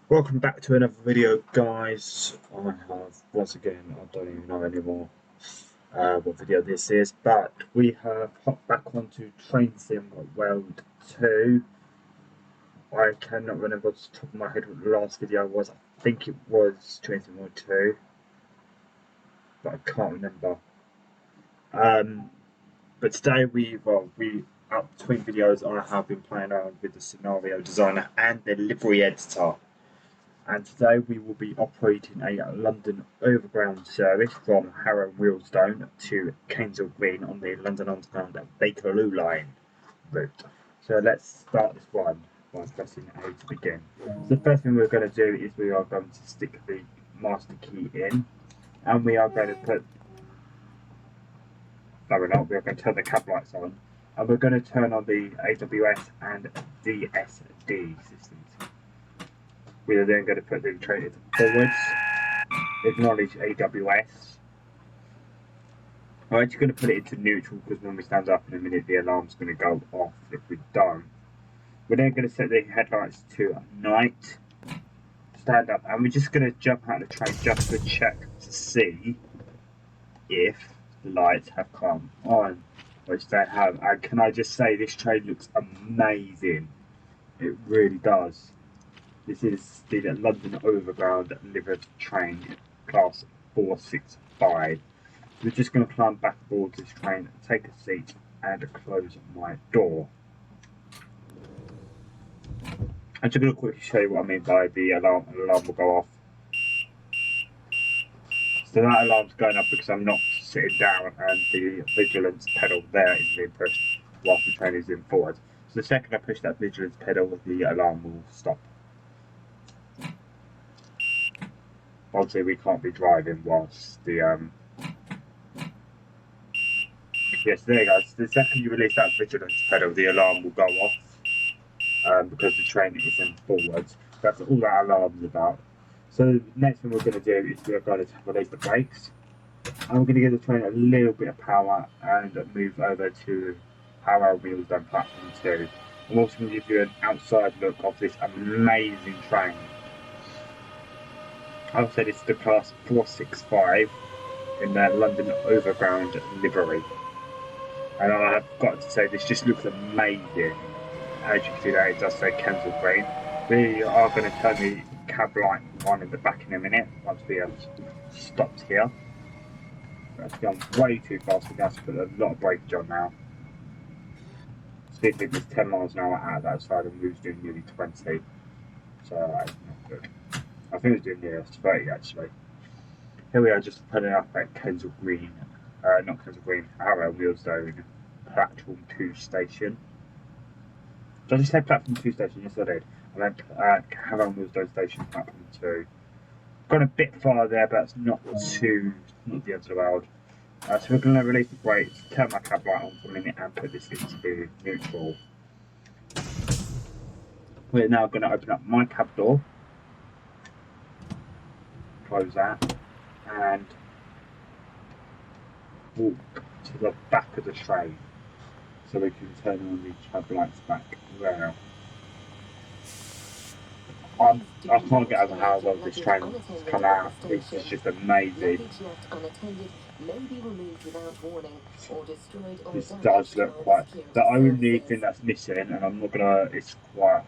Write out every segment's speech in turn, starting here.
Welcome back to another video, guys. I have, once again, I don't even know anymore what video this is, but we have hopped back onto Train Sim World 2. I cannot remember off the top of my head what the last video was. I think it was Train Sim World 2, but I can't remember. But today up between videos, I have been playing around with the scenario designer and the livery editor. And today we will be operating a London Overground service from Harrow Wealdstone to Kensal Green on the London Underground Bakerloo line route. So let's start this one by pressing A to begin. So the first thing we're going to do is we are going to stick the master key in, and we are going to put, no we're not, we're going to turn the cab lights on, and we're going to turn on the AWS and DSD systems. We are then going to put the train forwards, acknowledge AWS. I'm actually going to put it into neutral because when we stand up in a minute, the alarm's going to go off if we don't. We're then going to set the headlights to night, stand up, and we're just going to jump out of the train just to check to see if the lights have come on, which they have. And can I just say, this train looks amazing. It really does. This is the London Overground livered train, class 465. We're just going to climb back aboard this train, take a seat, and close my door. I'm just going to quickly show you what I mean by the alarm. The alarm will go off. So that alarm's going up because I'm not sitting down, and the vigilance pedal there is being pushed whilst the train is in forward. So the second I push that vigilance pedal, the alarm will stop. Obviously, we can't be driving whilst the yes, there you go. So the second you release that vigilance pedal, the alarm will go off because the train is in forwards. That's all that alarm is about. So the next thing we're going to do is we're going to release the brakes, and we're going to give the train a little bit of power and move over to Harrow Wealdstone platform 2. I'm also going to give you an outside look of this amazing train. I've said it's the class 465 in their London Overground livery. And I have got to say, this just looks amazing. As you can see there, it does say Kensal Green. We are going to turn the cab light on in the back in a minute once we have stopped here. That's gone way too fast. We're going to have to put a lot of brakes on now. Speed limit is 10 miles an hour out of that side, and we was doing nearly 20. So that's not good. I think it was doing nearly 30 actually. Here we are, just putting up at Kensal Green, not Kensal Green, Harrow Wealdstone platform 2 station. Did I just say platform 2 station? Yes, I did. I meant Harrow Wealdstone station platform 2. Gone a bit far there, but it's not the end of the world. So we're going to release the brakes, turn my cab light on for a minute, and put this into neutral. We're now going to open up my cab door, close that, and walk to the back of the train so we can turn on the cab lights back there. I can't get over how well this train has come out. It's just amazing. This does look quite. The only thing that's missing, and I'm not gonna, it's quite.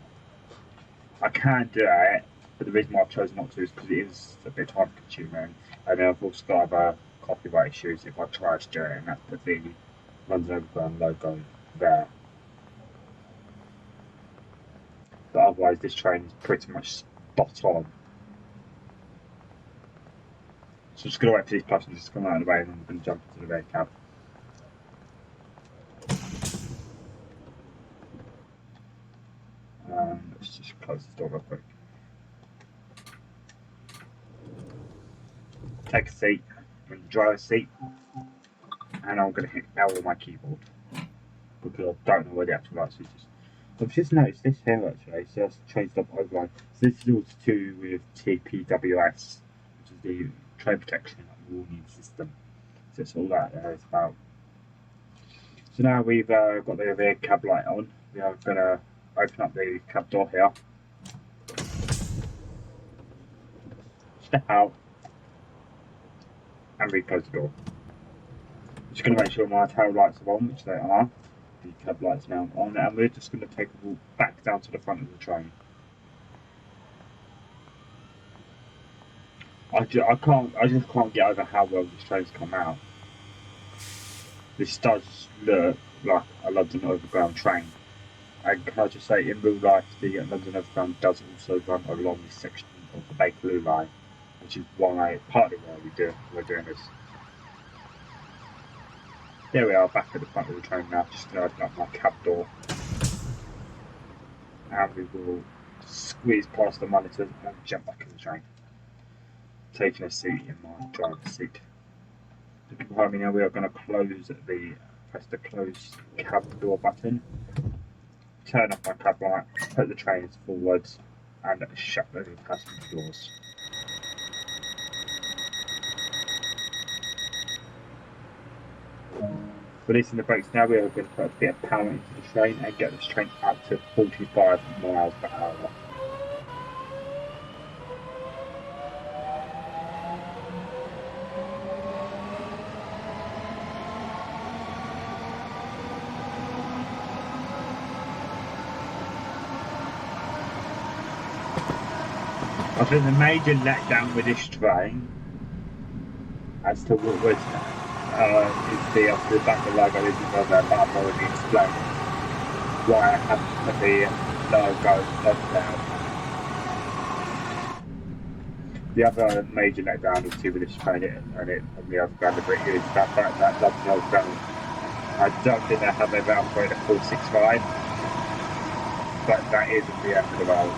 I can do it, but the reason why I've chosen not to is because it is a bit time consuming, and then I've also got other copyright issues if I try to do it, and that's put the London Overground logo there. But otherwise, this train is pretty much spot on. So I'm just going to wait for these passengers to come out of the way, and then we're going to jump into the red cab. Let's just close this door real quick. Take a seat in the driver's seat, and I'm going to hit L on my keyboard because I don't know where the actual light switch is. I've just noticed this here actually, so that's changed up overline. So this is all to do with TPWS, which is the train protection warning system. So it's all that is about. So now we've got the rear cab light on, we are going to open up the cab door here. step out, and reclose the door. Just going to make sure my tail lights are on, which they are. The cab lights now on, and we're just going to take a walk back down to the front of the train. I just can't get over how well this train's come out. This does look like a London Overground train. And can I just say, in real life, the London Overground does also run along this section of the Bakerloo line, which is partly why we're doing this. There we are, back at the front of the train now. Just going to open up my cab door, and we will squeeze past the monitors and jump back in the train, taking a seat in my driver's seat. Looking behind me now, we are going to press the close cab door button, turn off my cab light, put the trains forwards, and shut the passenger doors. Releasing the brakes now, we are going to put a bit of power into the train and get this train up to 45 miles per hour. I think the major letdown with this train, as to what was is the back of the logo isn't on there, but I've already explained why I haven't put the logo down. The other major letdown is with this train and the Overground bit is that London Overground. I don't think they have ever upgraded a 465, but that isn't the end of the world.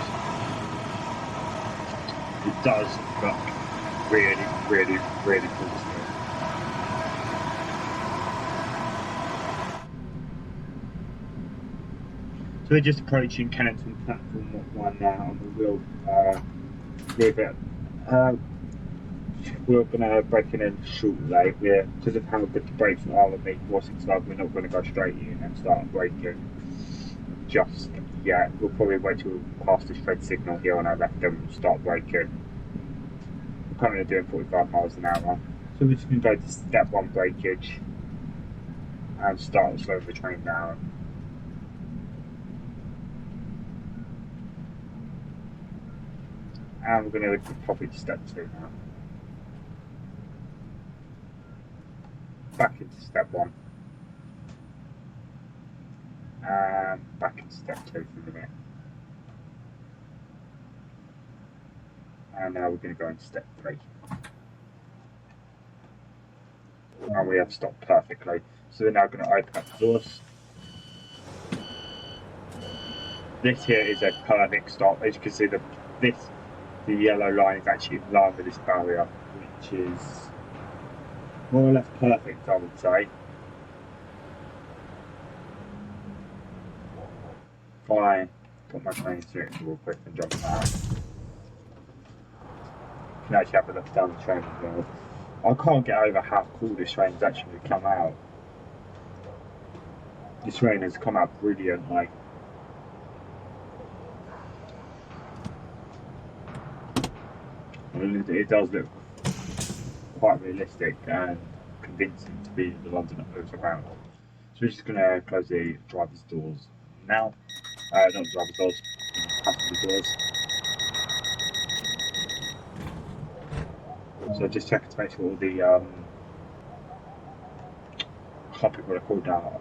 It does look really, really, really cool to me. So we're just approaching Kennington Platform 1 now, and we will leave it. We're going to break in shortly. Because of how good the brakes are on the 465, we're not going to go straight in and start braking just yet. We'll probably wait till we pass this red signal here on our left and start braking. We're currently doing 45 miles an hour. So we're just going to go to step 1 breakage and start slowing the train down. And we're going to pop into step 2 now. Back into step 1. And back into step 2 for a minute. And now we're going to go into step 3. And we have stopped perfectly. So we're now going to open up the doors. This here is a perfect stop. As you can see, the yellow line is actually in line with this barrier, which is more or less perfect, I would say. If I put my train steering real quick and jump out, you can actually have a look down the train as well. I can't get over how cool this train has actually come out. This train has come out brilliantly. It does look quite realistic and convincing to be the London Overground. So we're just going to close the driver's doors now. Not the driver's doors, passenger doors. So just checking to make sure all the I can't pick what they're called now.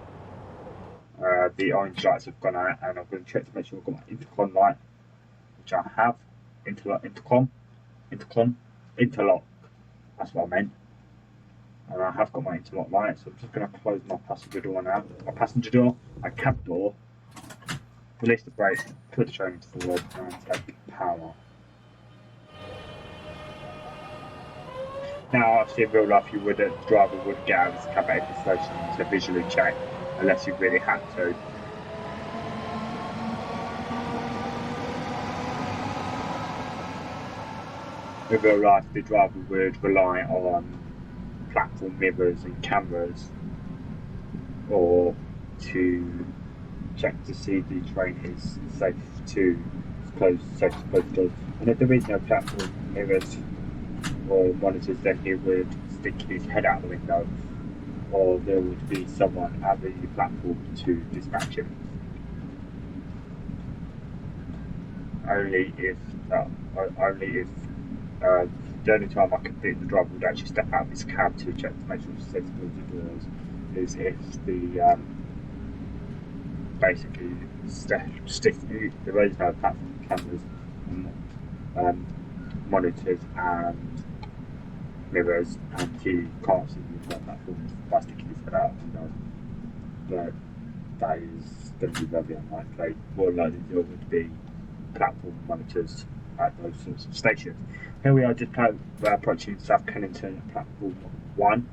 The orange lights have gone out, and I'm going to check to make sure I've got my intercom light, which I have. Interlock. That's what I meant. And I have got my interlock light, so I'm just going to close my passenger door now. My passenger door, my cab door. Release the brake, put the train forward, and take power. Now, obviously, in real life, the driver wouldn't get out of his cab at the station to visually check, unless you really had to. In real life, the driver would rely on platform mirrors and cameras, or to check to see the train is safe to close doors. And if there is no platform mirrors or monitors, then he would stick his head out the window, or there would be someone at the platform to dispatch him. Only if the only time I could think the driver would actually step out of his cab to check to make sure it's sensible to doors is if the basically the roads have platform cameras and monitors and mirrors, and he can't see the platform by sticking his head out the window. But that is going to be very unlikely. More likely there would be platform monitors at those sorts of stations. Here we are just approaching South Kennington platform 1.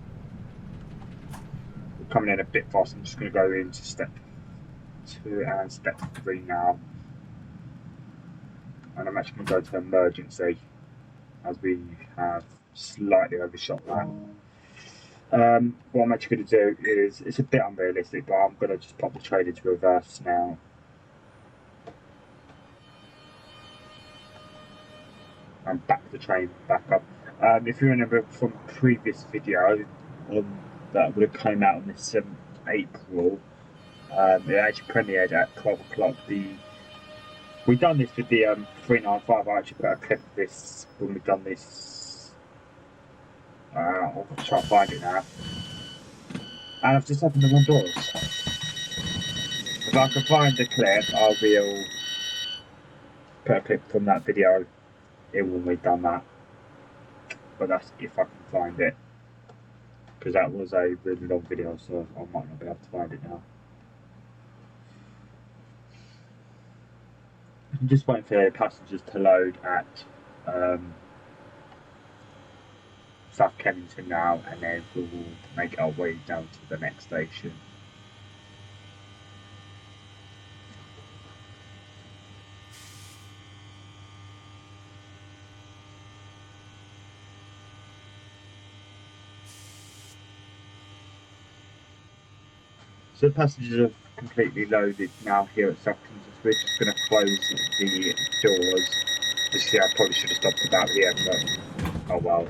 We're coming in a bit fast. I'm just going to go into step 2 and step 3 now, and I'm actually going to go to emergency as we have slightly overshot that. What I'm actually going to do is, it's a bit unrealistic, but I'm going to just pop the train into reverse now. And back the train back up. If you remember from previous video that would have come out on the 7th April, it actually premiered at 12 o'clock. We've done this with the 395. I actually put a clip of this when we've done this. I'll try and find it now. And I've just opened the wrong doors. If I can find the clip, I will put a clip from that video in when we've done that. But that's if I can find it, because that was a really long video, so I might not be able to find it now. I'm just waiting for passengers to load at South Kennington now, and then we will make our way down to the next station. So the passengers have completely loaded now here at South Kennington. So we're just going to close the doors. Obviously, I probably should have stopped about here, but oh well.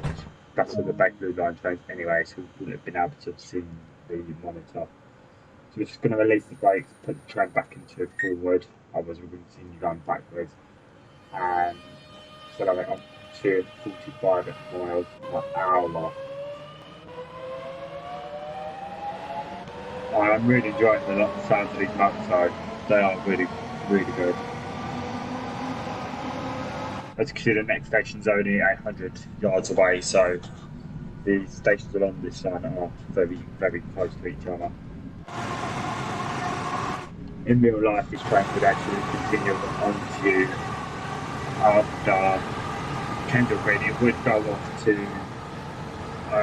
That's where the Bakerloo line trains anyway, so we wouldn't have been able to see the monitor. So we're just going to release the brakes, put the train back into forward, otherwise we're going to continue going backwards. And accelerate up to 45 miles per hour. I'm really enjoying the sounds of these motorcycles. They are really, really good. As you can see, the next station's only 800 yards away, so the stations along this line are very, very close to each other. In real life, this train would actually continue on to after Kendall Green. It would go off to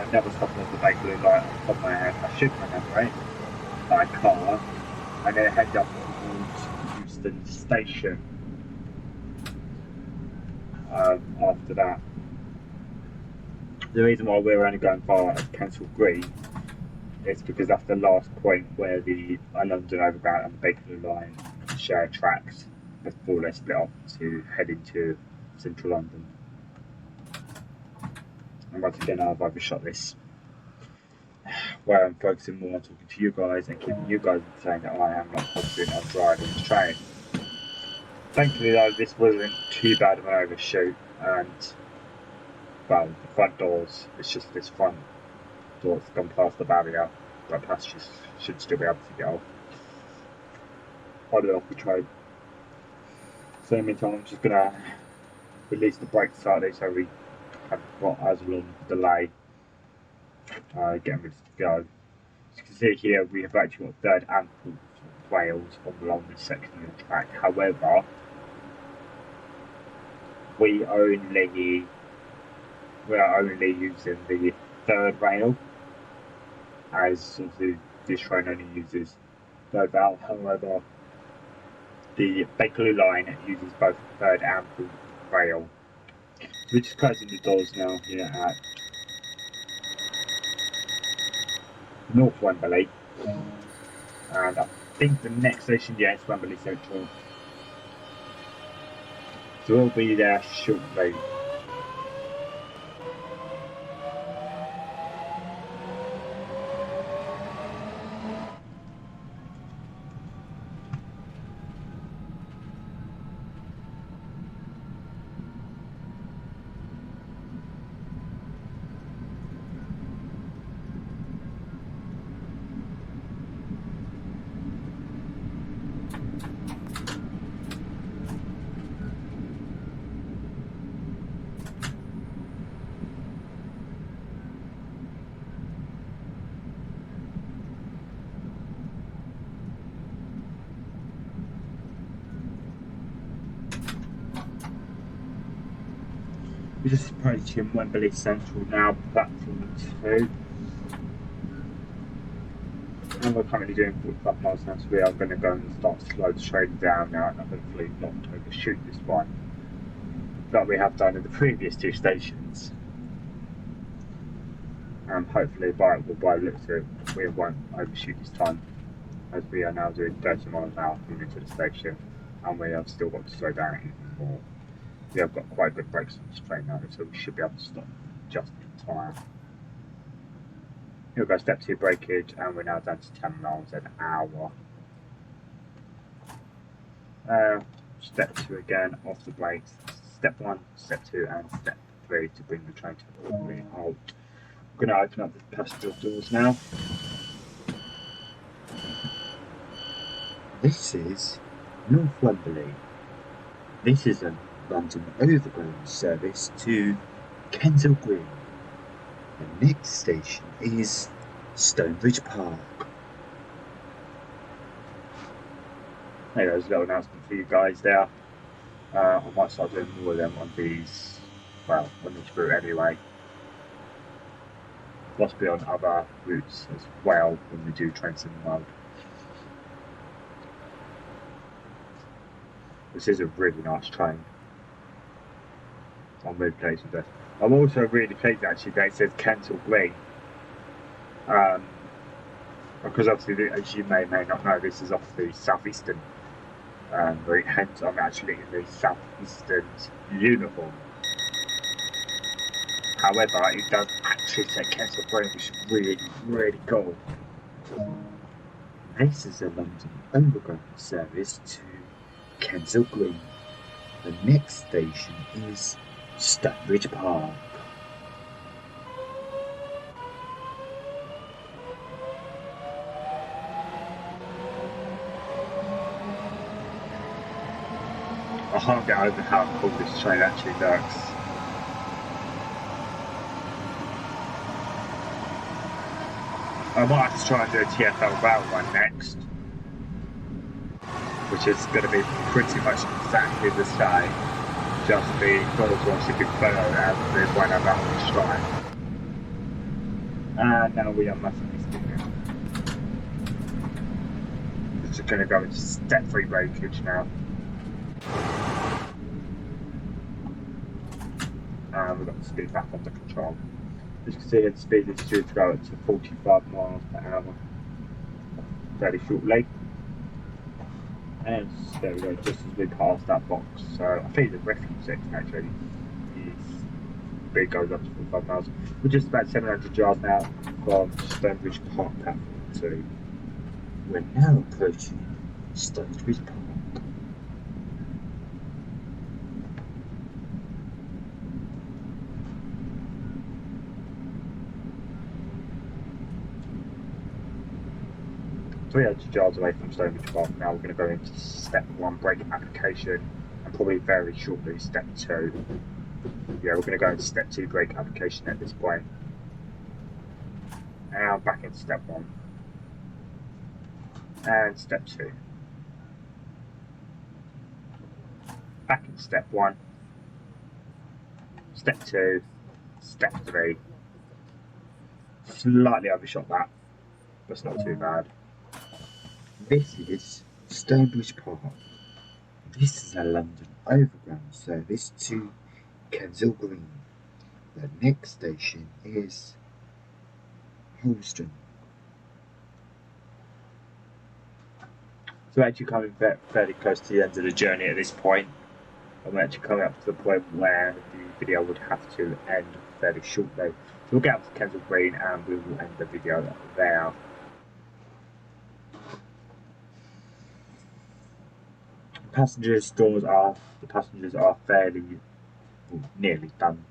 another stop on the Bakerloo line on top of my head. I should remember it. By car, and then head up towards Euston Station after that. The reason why we're only going far as Kensal Green is because that's the last point where the London Overground and the Bakerloo line share tracks before they split off to head into central London. And once again, I've overshot this, where I'm focusing more on talking to you guys and keeping you guys saying that I am not focusing on driving the train. Thankfully though, this wasn't too bad of an overshoot, and well, the front doors, it's just this front door that's gone past the barrier, but passengers should still be able to get off. On and off the train. So in the meantime, I'm just going to release the brakes slightly so we have got as long delay. Getting ready to go. As you can see here, we have actually got third and fourth rails along this section of the track. However, we are only using the third rail, as obviously this train only uses third rail. However, the Bakerloo line uses both third and fourth rail. We're just closing the doors now here at North Wembley, and I think the next station, yeah, it's Wembley Central, so we'll be there shortly. We're just approaching Wembley Central now, platform 2. And we're currently doing 45 miles an hour, so we are going to go and start slow trading down now and hopefully not overshoot this one that we have done in the previous 2 stations. And hopefully by the looks of it, we won't overshoot this time, as we are now doing 30 miles an hour coming into the station, and we have still got to slow down even more. We have got quite good brakes on this train now, so we should be able to stop just in time. Here we go, step 2 breakage, and we're now down to 10 miles an hour. Step 2 again, off the brakes. Step 1, step 2, and step 3 to bring the train to a complete halt. We're going to open up the passenger doors now. This is North Wembley. This is a London Overground service to Kensal Green. The next station is Stonebridge Park. Hey, there's a little announcement for you guys there. I might start doing more of them on these, well, on this route anyway. Possibly on other routes as well when we do Trains in the World. This is a really nice train. I'm really pleased with this. I'm also really pleased actually that it says Kensal Green. Because obviously, as you may not know, this is off the southeastern route, hence I'm actually in the southeastern uniform. However, it does actually say Kensal Green, which is really, really cool. This is a London Overground service to Kensal Green. The next station is Stonebridge Park. I can't get over how cool this train actually looks. I might have to try and do a TFL rail one next, which is going to be pretty much exactly the same, just the doors will obviously be below as there's one of that on strike. And now we are massively skipping. It's just going to go into step 3 breakage now. And we've got the speed back under control. As you can see, the speed is due to go up to 45 miles per hour fairly shortly. And there we go, just as we pass that box. So I think the refuge section actually goes up to 45 miles. We're just about 700 yards now from Stonebridge Park platform 2. We're now approaching Stonebridge Park. So 300 yards away from Stonebridge Park now. We're going to go into step 1 brake application, and probably very shortly step 2. Yeah, we're going to go into step 2 brake application at this point. Now back into step 1 and step 2. Back into step 1, step 2, step 3. Slightly overshot that, but it's not too bad. This is Stonebridge Park. This is a London Overground service to Kensal Green. The next station is Holston. So we're actually coming fairly close to the end of the journey at this point. And we're actually coming up to the point where the video would have to end fairly shortly. So we'll get up to Kensal Green and we will end the video there. The passengers are fairly, nearly done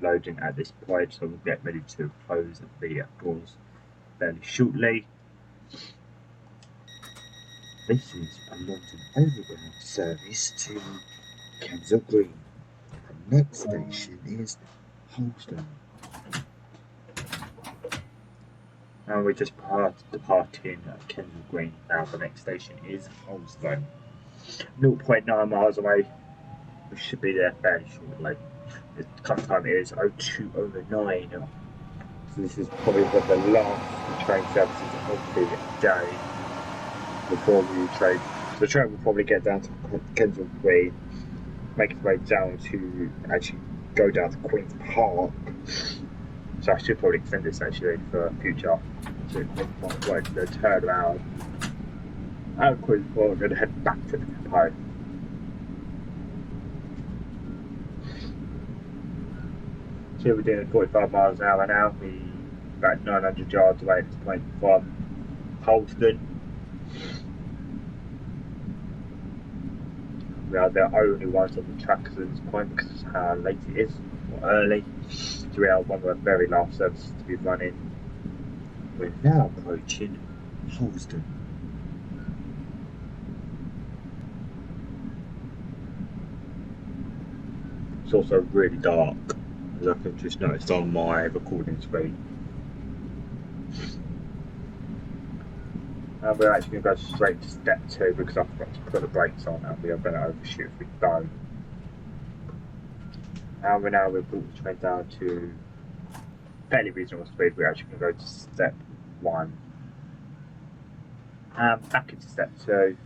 loading at this point, so we'll get ready to close the doors fairly shortly. This is a London Overground service to Kensal Green. The next station is Holston. And we're just departing Kensal Green now. The next station is Holston. 0.9 miles away. We should be there fairly shortly. The cut time is 0209. So this is probably the last train services of the day before we train. So the train will probably get down to Kensal Green, make its way down to actually go down to Queen's Park. So I should probably extend this actually for future. So the turn around at Queen's Park and head back to the depot. So we're doing 45 miles an hour now. We're about 900 yards away at this point from Holston. We are the only ones on the tracks at this point because of how late it is, or early. So we are one of the very last services to be running. We're now approaching Holston. It's also really dark, as I can just noticed on my recording screen. And we're actually going to go straight to step 2 because I forgot to put the brakes on and we are going to overshoot if we don't. And we've brought the train down to fairly reasonable speed. We're actually going to go to step 1. And back into step 2.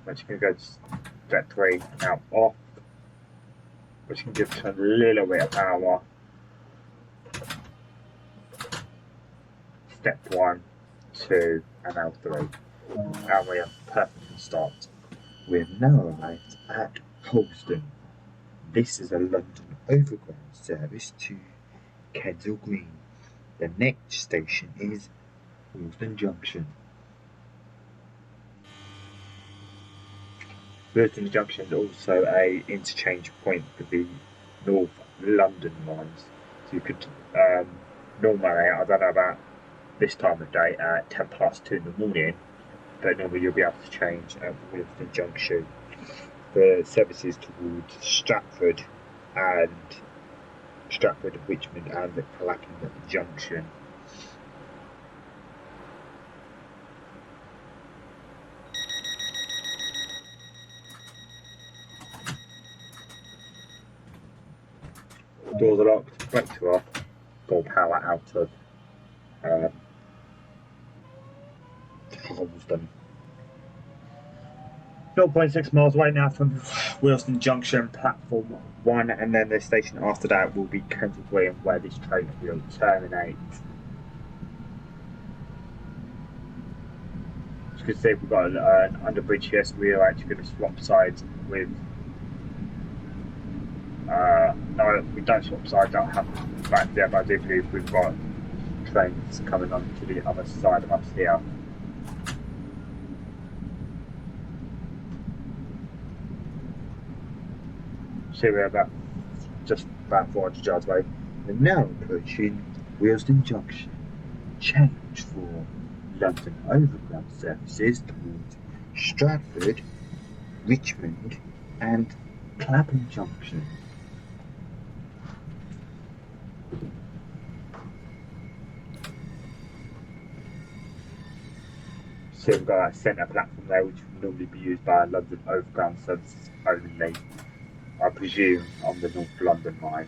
We're actually going to go to step 3, now off, which can give us a little bit of power. Step 1, 2, and now 3. And we are perfectly stopped. We've now arrived at Holston. This is a London Overground service to Kensal Green. The next station is Willesden Junction. Willesden Junction is also a interchange point for the North London lines. So you could normally, I don't know about this time of day at 10 past 2 in the morning, but normally you'll be able to change at Willesden Junction for services towards Stratford, Richmond and Clapham Junction. Doors are locked, brakes are off, full power out of Holston. 0.6 miles away now from Willesden Junction, platform 1, and then the station after that will be Kensal Green, where this train will terminate. As you can see, we've got an underbridge here, so we are actually going to swap sides with. No, we don't swap sides, that'll happen back there, but I do believe we've got trains coming on to the other side of us here. So we're just about 400 yards away. We're now approaching Willesden Junction. Change for London Overground services towards Stratford, Richmond and Clapham Junction. So we've got a centre platform there, which would normally be used by London Overground services only. I presume on the North London line.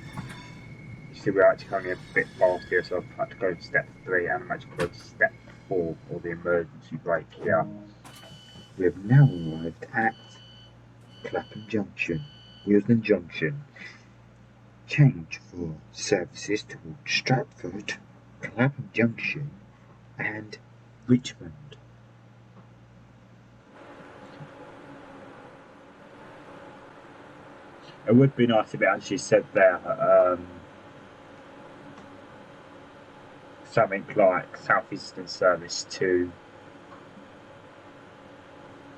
You see, we're actually only a bit fast here, so I've had to go to step 3 and I'm actually going to step 4, or the emergency brake here. We have now arrived at Clapham Junction, Willesden Junction. Change for services towards Stratford, Clapham Junction and Richmond. It would be nice if it actually said there something like Southeastern service to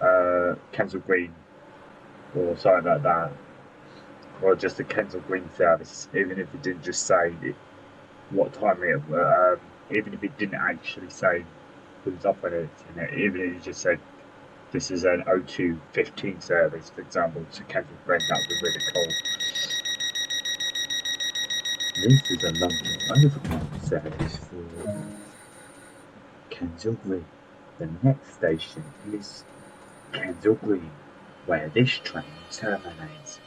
Kensal Green or something like that, or just a Kensal Green service, even if it didn't just say what time it even if it didn't actually say who's offering it, even if it just said this is an 02:15 service, for example, to Kensal Green, that would be really cool. This is a London Overground service for Kensal Green. The next station is Kensal Green. where this train terminates.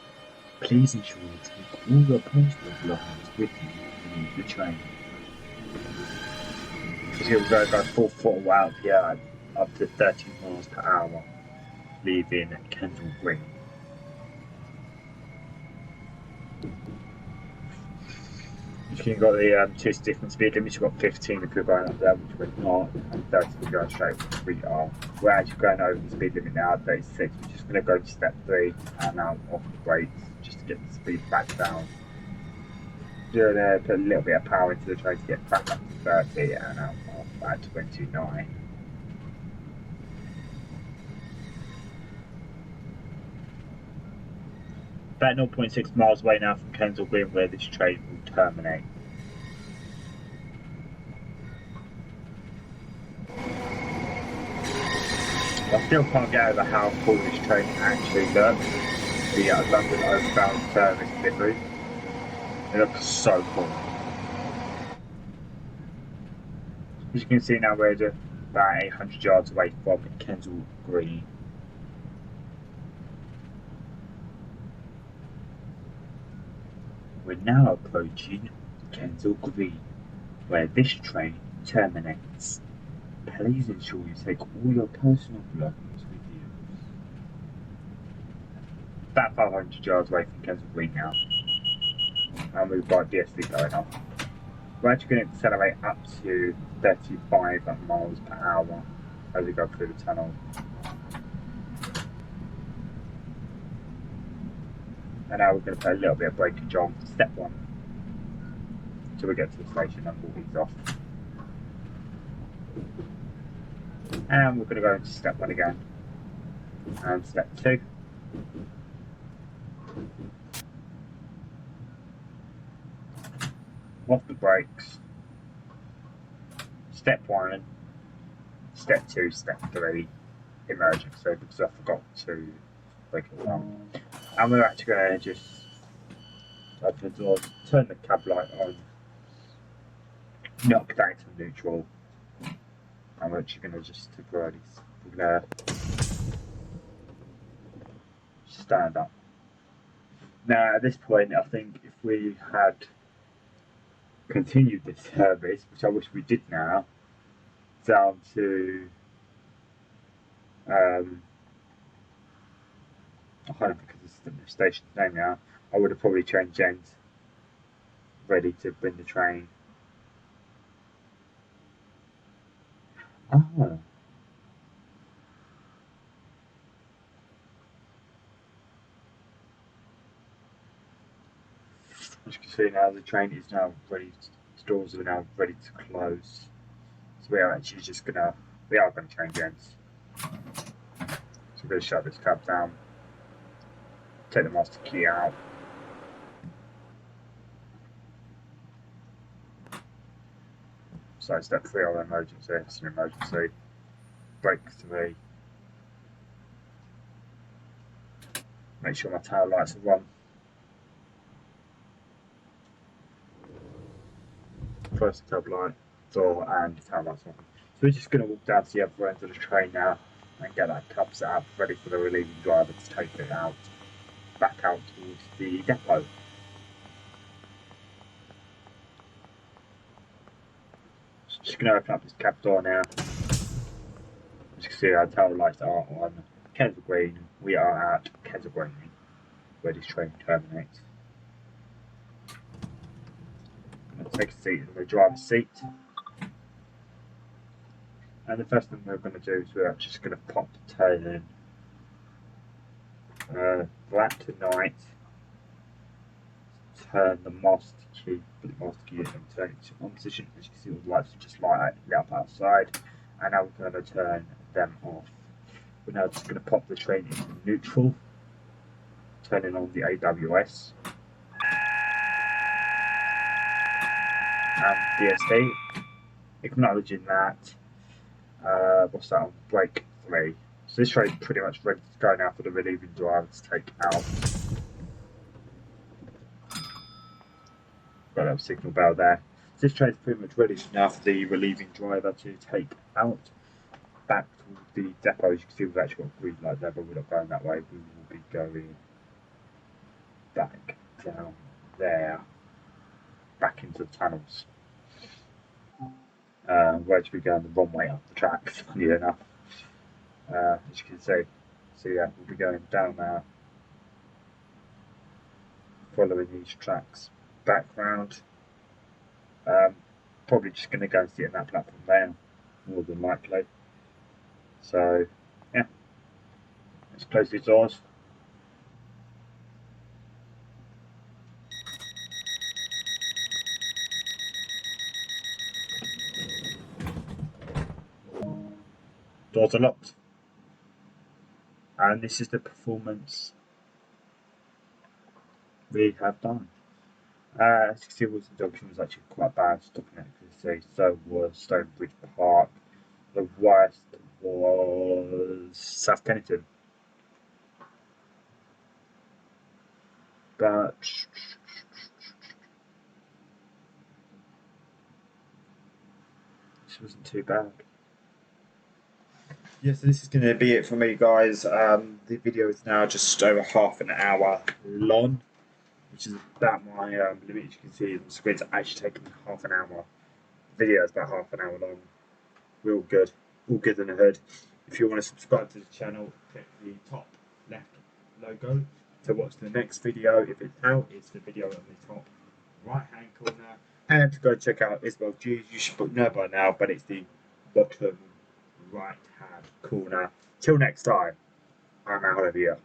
Please ensure you take all your personal belongings with you when you leave the train. So we're going to go full throttle out here up to 30 miles per hour, leaving Kensal Green. You can got the two different speed limits. You've got 15 if you're going up there, which we're not, and 30 if you're going straight, which we are. We're actually going over the speed limit now at 36. We're just going to go to step 3 and now off the brakes just to get the speed back down. We're going to put a little bit of power into the train to get back up to 30 and now off at 29. About 0.6 miles away now from Kensal Green where this train will terminate. I still can't get over how cool this train actually looks. The London overground service delivery. It looks so cool. As you can see now, we're about 800 yards away from Kensal Green. We're now approaching Kensal Green, where this train terminates. Please ensure you take all your personal belongings with you. About 500 yards away from Kensal Green now. And we've got DSD going on. We're actually going to accelerate up to 35 miles per hour as we go through the tunnel. And now we're going to put a little bit of breakage on step 1 until we get to the station and we'll ease off. And we're going to go into step 1 again and step 2. Off the brakes. Step 1, step 2, step 3, emergency because I forgot to break it down. And we're actually going to just open the doors, turn the cab light on, knock down to neutral, and we're actually going to just temporarily stand up. Now at this point I think if we had continued this service, which I wish we did now, down to I can't remember because it's the station's name now, I would have probably changed ends, ready to bring the train. Oh. As you can see now, the train is now ready, the doors are now ready to close. So we are actually just we are going to change ends. So we're going to shut this cab down, take the master key out. So step 3 on emergency, it's an emergency. Brake 3. Make sure my tail lights are on. First cab light, door and tail lights on. So we're just going to walk down to the other end of the train now and get that cab set up, ready for the relieving driver to take it out, back out towards the depot. Just going to open up this cab door now. As you can see, our tail lights are on Kensal Green. We are at Kensal Green, where this train terminates. I'm going to take a seat in the driver's seat. And the first thing we're going to do is we're just going to pop the tail in. That tonight. Turn the master key, put the master key in and turn it on position. As you can see, all the lights are just lit up outside. And now we're going to turn them off. We're now just going to pop the train into neutral, turning on the AWS and DSD, acknowledging that. What's that on? Brake 3. So this train's pretty much ready to go now for the relieving driver to take out. Got a little signal bell there. So this train's pretty much ready now for the relieving driver to take out. back to the depot. As you can see, we've actually got green light there, but we're not going that way. We will be going back down there, back into the tunnels. We're actually going the wrong way up the track, funny enough. As you can see. So yeah, we'll be going down there, following these tracks back round. Probably just going to go and sit in that platform there, more than likely. So yeah, let's close these doors. Doors are locked. And this is the performance we have done. As you can see, Wilson Junction was actually quite bad stopping accuracy, so was Stonebridge Park. The worst was South Kennington. But this wasn't too bad. Yeah, so this is going to be it for me, guys. The video is now just over half an hour long, which is about my limit. As you can see, the screen's actually taking half an hour. The video is about half an hour long. We're all good in the hood. If you want to subscribe to the channel, click the top left logo to watch the next video. If it's out, it's the video on the top right hand corner. And to go check out Isabel G's, you should know by now, but it's the bottom right hand corner. Till next time, I'm out of here.